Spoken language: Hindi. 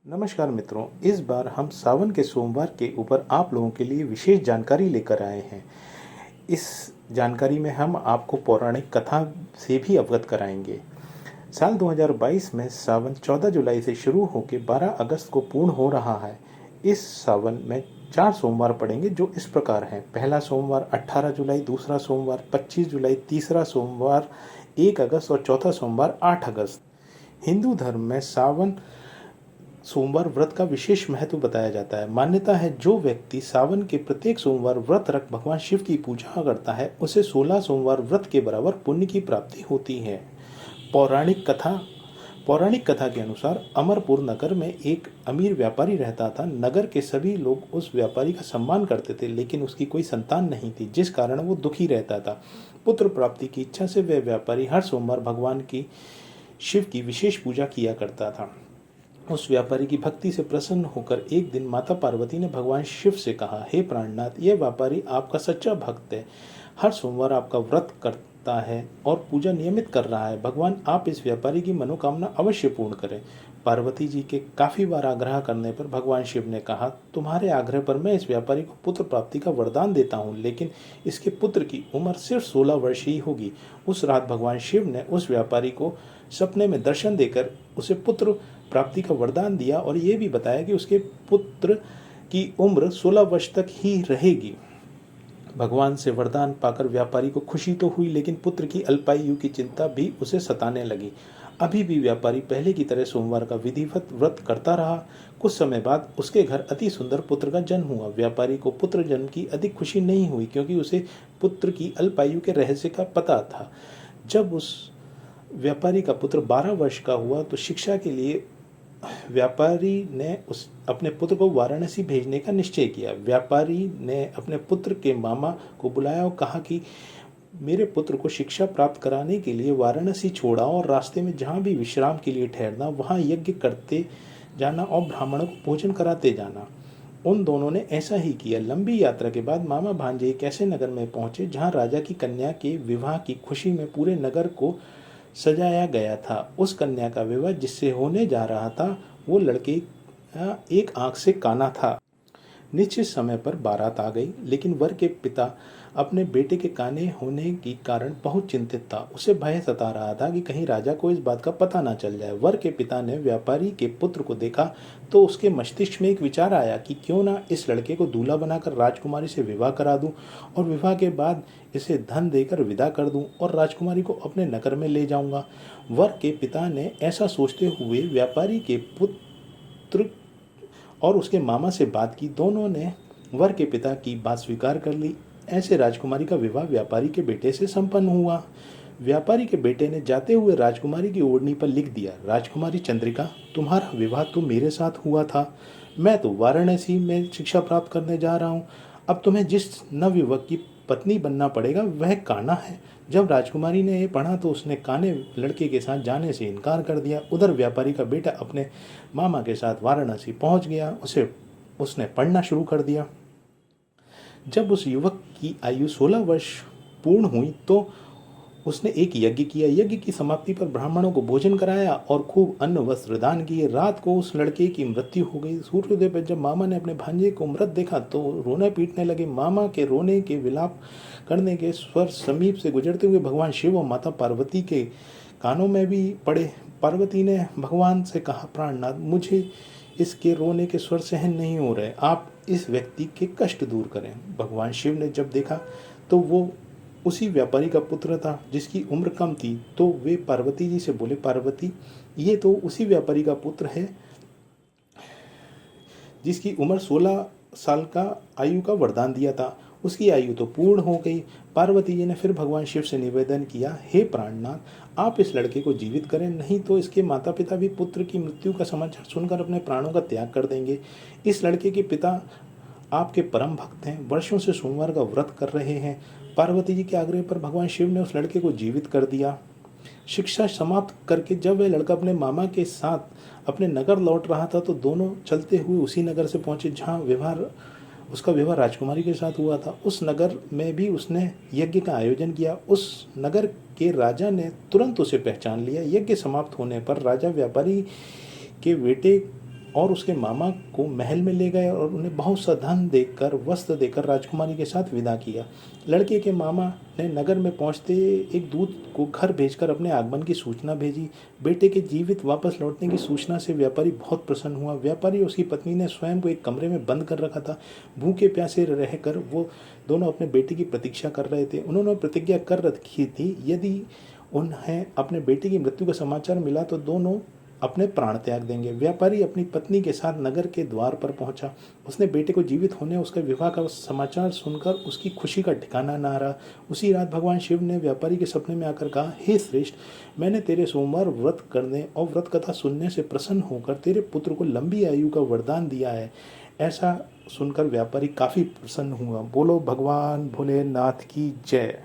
नमस्कार मित्रों, इस बार हम सावन के सोमवार के ऊपर आप लोगों के लिए विशेष जानकारी लेकर आए हैं। इस जानकारी में हम आपको पौराणिक कथा से भी अवगत कराएंगे। साल 2022 में सावन 14 जुलाई से शुरू होकर 12 अगस्त को पूर्ण हो रहा है। इस सावन में 4 सोमवार पड़ेंगे जो इस प्रकार हैं। पहला सोमवार 18 जुलाई, दूसरा सोमवार 25 जुलाई, तीसरा सोमवार 1 अगस्त और चौथा सोमवार 8 अगस्त। हिंदू धर्म में सावन सोमवार व्रत का विशेष महत्व बताया जाता है। मान्यता है जो व्यक्ति सावन के प्रत्येक सोमवार व्रत रख भगवान शिव की पूजा करता है उसे 16 सोमवार व्रत के बराबर पुण्य की प्राप्ति होती है। पौराणिक कथा के अनुसार अमरपुर नगर में एक अमीर व्यापारी रहता था। नगर के सभी लोग उस व्यापारी का सम्मान करते थे, लेकिन उसकी कोई संतान नहीं थी, जिस कारण वो दुखी रहता था। पुत्र प्राप्ति की इच्छा से वह व्यापारी हर सोमवार भगवान की शिव की विशेष पूजा किया करता था। उस व्यापारी की भक्ति से प्रसन्न होकर एक दिन माता पार्वती ने भगवान शिव से कहा, हे प्राणनाथ, यह व्यापारी आपका सच्चा भक्त है, हर सोमवार आपका व्रत करता है और पूजा नियमित कर रहा है। भगवान आप इस व्यापारी की मनोकामना अवश्य पूर्ण करें। पार्वती जी के काफी बार आग्रह करने पर भगवान शिव ने कहा, तुम्हारे आग्रह पर मैं इस व्यापारी को पुत्र प्राप्ति का वरदान देता हूँ, लेकिन इसके पुत्र की उम्र सिर्फ 16 वर्ष ही होगी। उस रात भगवान शिव ने उस व्यापारी को सपने में दर्शन देकर उसे पुत्र प्राप्ति का वरदान दिया और ये भी बताया कि उसके पुत्र की उम्र 16 वर्ष तक ही रहेगी। भगवान से वरदान पाकर व्यापारी को खुशी तो हुई, लेकिन पुत्र की अल्पायु की चिंता भी उसे सताने लगी। अभी भी व्यापारी पहले की तरह सोमवार का विधिवत व्रत करता रहा। कुछ समय बाद उसके घर अति सुंदर पुत्र का जन्म हुआ। व्यापारी को पुत्र जन्म की अधिक खुशी नहीं हुई, क्योंकि उसे पुत्र की अल्पायु के रहस्य का पता था। जब उस व्यापारी का पुत्र 12 वर्ष का हुआ तो शिक्षा के लिए व्यापारी ने अपने पुत्र को वाराणसी भेजने का निश्चय किया। व्यापारी ने अपने पुत्र के मामा को बुलाया और कहा कि मेरे पुत्र को शिक्षा प्राप्त कराने के लिए वाराणसी छोड़ा और रास्ते में जहाँ भी विश्राम के लिए ठहरना वहाँ यज्ञ करते जाना और ब्राह्मणों को भोजन कराते जाना। उन दोनों ने ऐसा ही किया। लंबी यात्रा के बाद मामा भांजे एक ऐसे नगर में पहुंचे जहाँ राजा की कन्या के विवाह की खुशी में पूरे नगर को सजाया गया था। उस कन्या का विवाह जिससे होने जा रहा था वो लड़के एक आंख से काना था। निश्चित समय पर बारात आ गई, लेकिन वर के पिता अपने बेटे के काने होने के कारण बहुत चिंतित था। उसे भय सता रहा था कि कहीं राजा को इस बात का पता ना चल जाए। वर के पिता ने व्यापारी के पुत्र को देखा तो उसके मस्तिष्क में एक विचार आया कि क्यों ना इस लड़के को दूल्हा बनाकर राजकुमारी से विवाह करा दूं और विवाह के बाद इसे धन देकर विदा कर दूं और राजकुमारी को अपने नगर में ले जाऊंगा। वर के पिता ने ऐसा सोचते हुए व्यापारी के पुत्र और उसके मामा से बात की। दोनों ने वर के पिता की बात स्वीकार कर ली। ऐसे राजकुमारी का विवाह व्यापारी के बेटे से संपन्न हुआ। व्यापारी के बेटे ने जाते हुए राजकुमारी की ओढ़नी पर लिख दिया, राजकुमारी चंद्रिका, तुम्हारा विवाह तो मेरे साथ हुआ था, मैं तो वाराणसी में शिक्षा प्राप्त करने जा रहा हूँ। अब तुम्हें जिस नवयुवक की पत्नी बनना पड़ेगा वह काना है। जब राजकुमारी ने ये पढ़ा तो उसने काने लड़के के साथ जाने से इनकार कर दिया। उधर व्यापारी का बेटा अपने मामा के साथ वाराणसी पहुंच गया। उसने पढ़ना शुरू कर दिया। जब उस युवक की आयु 16 वर्ष पूर्ण हुई तो उसने एक यज्ञ किया। यज्ञ की समाप्ति पर ब्राह्मणों को भोजन कराया और खूब अन्न वस्त्र दान किए। रात को उस लड़के की मृत्यु हो गई। सूर्योदय पर जब मामा ने अपने भांजे को मृत देखा तो रोने पीटने लगे। मामा के रोने के विलाप करने के स्वर समीप से गुजरते हुए भगवान शिव और माता पार्वती के कानों में भी पड़े। पार्वती ने भगवान से कहा, प्राणनाथ, मुझे इसके रोने के स्वर सहन नहीं हो रहे, आप इस व्यक्ति के कष्ट दूर करें। भगवान शिव ने जब देखा तो वो उसी व्यापारी का पुत्र था जिसकी उम्र कम थी, तो वे पार्वती जी से बोले, पार्वती, ये तो उसी व्यापारी का पुत्र है जिसकी उम्र 16 साल का आयु का वरदान दिया था। उसकी आयु तो पूर्ण हो गई। पार्वती जी ने फिर भगवान शिव से निवेदन किया, हे प्राणनाथ, आप इस लड़के को जीवित करें, नहीं तो इसके माता पिता भी पुत्र की मृत्यु का समाचार सुनकर अपने प्राणों का त्याग कर देंगे। इस लड़के के पिता आपके परम भक्त हैं, वर्षों से सोमवार का व्रत कर रहे हैं। पार्वती जी के आग्रह पर भगवान शिव ने उस लड़के को जीवित कर दिया। शिक्षा समाप्त करके जब वह लड़का अपने मामा के साथ अपने नगर लौट रहा था तो दोनों चलते हुए उसी नगर से पहुंचे जहाँ उसका विवाह राजकुमारी के साथ हुआ था। उस नगर में भी उसने यज्ञ का आयोजन किया। उस नगर के राजा ने तुरंत उसे पहचान लिया। यज्ञ समाप्त होने पर राजा व्यापारी के बेटे और उसके मामा को महल में ले गए और उन्हें बहुत सा धन देकर, वस्त्र देकर राजकुमारी के साथ विदा किया। लड़के के मामा ने नगर में पहुंचते एक दूत को घर भेजकर अपने आगमन की सूचना भेजी। बेटे के जीवित वापस लौटने की सूचना से व्यापारी बहुत प्रसन्न हुआ। व्यापारी और उसकी पत्नी ने स्वयं को एक कमरे में बंद कर रखा था। भूखे प्यासे रहकर वो दोनों अपने बेटे की प्रतीक्षा कर रहे थे। उन्होंने प्रतिज्ञा कर रखी थी, यदि उन्हें अपने बेटे की मृत्यु का समाचार मिला तो दोनों अपने प्राण त्याग देंगे। व्यापारी अपनी पत्नी के साथ नगर के द्वार पर पहुंचा। उसने बेटे को जीवित होने, उसके विवाह का समाचार सुनकर उसकी खुशी का ठिकाना ना रहा। उसी रात भगवान शिव ने व्यापारी के सपने में आकर कहा, हे श्रेष्ठ, मैंने तेरे सोमवार व्रत करने और व्रत कथा सुनने से प्रसन्न होकर तेरे पुत्र को लंबी आयु का वरदान दिया है। ऐसा सुनकर व्यापारी काफ़ी प्रसन्न हुआ। बोलो भगवान भोलेनाथ की जय।